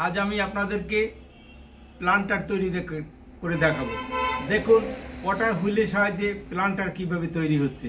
আজ আমি আপনাদেরকে প্লান্টার তৈরি করে দেখাবো। দেখুন ওয়াটার হুইলের সাহায্যে প্লান্টার কিভাবে তৈরি হচ্ছে।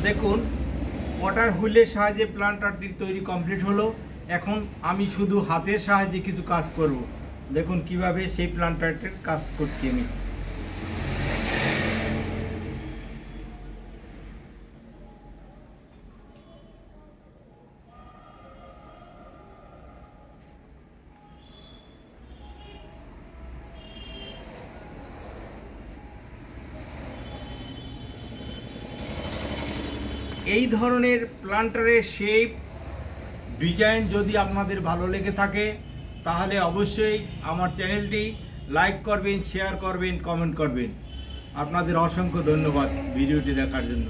দেখুন ওয়াটার হুইলের সাহায্যে প্লান্টারটি তৈরি কমপ্লিট হলো। এখন আমি শুধু হাতের সাহায্যে কিছু কাজ করব। দেখুন কিভাবে সেই প্লান্টারটির কাজ করছি আমি। এই ধরনের প্লান্টারের শেপ ডিজাইন যদি আপনাদের ভালো লেগে থাকে তাহলে অবশ্যই আমার চ্যানেলটি লাইক করবেন, শেয়ার করবেন, কমেন্ট করবেন। আপনাদের অসংখ্য ধন্যবাদ ভিডিওটি দেখার জন্য।